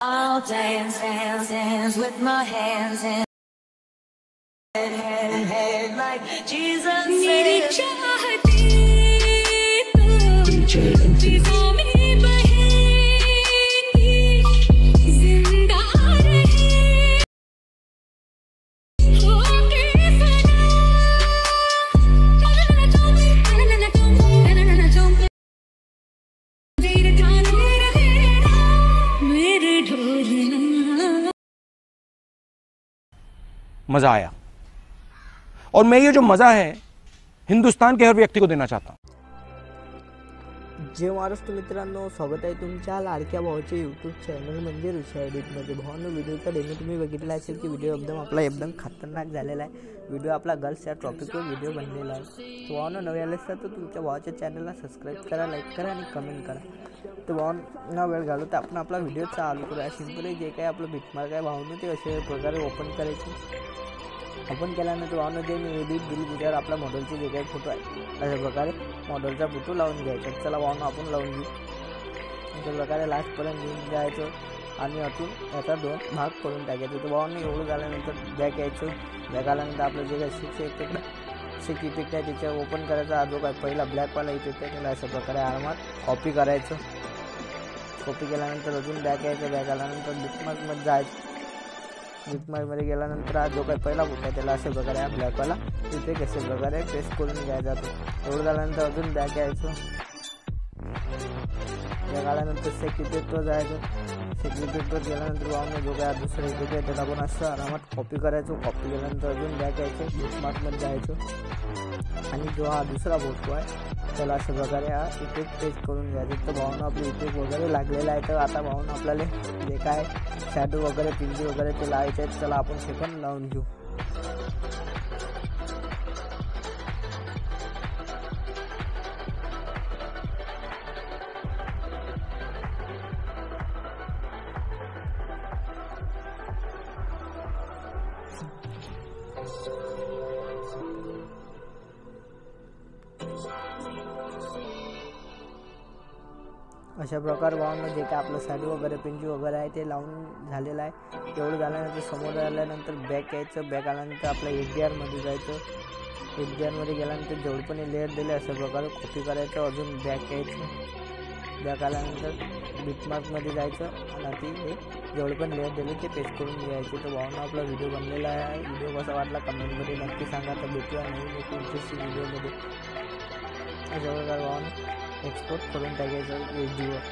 I'll dance, dance, dance with my hands in head like Jesus said. मजा आया और मैं ये जो मजा है हिंदुस्तान के हर व्यक्ति को देना चाहता हूं। जय महाराष्ट्र मित्रांनो, स्वागत आहे तुमच्या लाडक्या भावाच्या यूट्यूब चॅनल म्हणजे ऋषा एडिटमध्ये। भावांनो, व्हिडिओचा डेमो तुम्ही बघितला असेल की व्हिडिओ एकदम खतरनाक झालेला आहे। व्हिडिओ आपला गर्ल्स या टॉपिकवर व्हिडिओ बनलेला आहे। तो भावांनो, नवे आले असतात तर तुमच्या भावाच्या चॅनलला सबस्क्राईब करा, लाईक करा आणि कमेंट करा। तर भावांना वेळ घालवता आपण आपला व्हिडिओ चालू करूया। सिंपली जे काही आपलं बिटमार्क आहे भावांनो ते अशा प्रकारे ओपन करायचे। ओपन केल्यानंतर भावांनो जे मी एडिट दिली त्याच्यावर आपल्या मॉडेलचे जे काही फोटो आहे अशा प्रकारे मॉडेलचा फोटो लावून घ्यायचा। चला भावांनो आपण लावून घेऊ। अशा प्रकारे लास्टपर्यंत घेऊन जायचं आणि अजून याचा दोन भाग करून टाकायचे। तर भावांनो एवढं झाल्यानंतर बॅक यायचं। बॅक आल्यानंतर आपलं जे काही सिक्स इफेक्ट आहे त्याच्या ओपन करायचा। जो काय पहिला ब्लॅकवाला इफेक्ट आहे त्याला अशा प्रकारे आरामात कॉपी करायचं। कॉपी केल्यानंतर अजून बॅक यायचं। बॅक आल्यानंतर बिटमार्कमध्ये जायचं। बिटमार्कमध्ये गेल्यानंतर हा जो काही पहिला फोटो आहे त्याला अशा प्रकारे हा ब्लॅकवाला तिथे कशा प्रकारे पेस्ट करून घ्यायचा जातो। एवढं झाल्यानंतर अजून बॅक यायचं। बॅक आल्यानंतर सेक्युरिटीवर जायचं। सेक्युरिटीवर गेल्यानंतर भावांनो जो काय दुसरा इफेक्ट आहे त्याला पण असं आरामात कॉपी करायचं। कॉपी केल्यानंतर अजून बॅक यायचं। बिटमार्कमध्ये जायचं आणि जो हा दुसरा फोटो आहे त्याला अशा प्रकारे हा इफेक्ट पेस्ट करून घ्यायचं। तर भावांनो आपले इफेक्ट वगैरे लागलेला आहे। तर आता भावांनो आपल्याला जे काय शॅडो वगैरे पिंडी वगैरे ते लावायचे आहेत। चला आपण ते पण लावून घेऊ। अशा प्रकारे भावांनो जे काय आपलं शॅडो वगैरे पिंजी वगैरे आहे ते लावून झालेलं आहे। एवढं झाल्यानंतर समोर आल्यानंतर बॅक यायचं। बॅक आल्यानंतर आपल्या HDRमध्ये जायचं। HDRमध्ये गेल्यानंतर जेवढे पण लेअर दिले अशा प्रकारे कॉपी करायचं। अजून बॅक यायचं। बॅक आल्यानंतर बिटमार्कमध्ये जायचं आणि हे जेवढे पण लेअर दिले ते पेस्ट करून घ्यायचे। तर भावांनो आपला व्हिडिओ बनलेला आहे। व्हिडिओ कसा वाटला कमेंटमध्ये नक्की सांगा। तर भेटूया नवीन एक इंटरेस्टिंग व्हिडिओमध्ये। अशा प्रकारे भावांनो एक्सपोर्ट करून टाकायचं HDवर।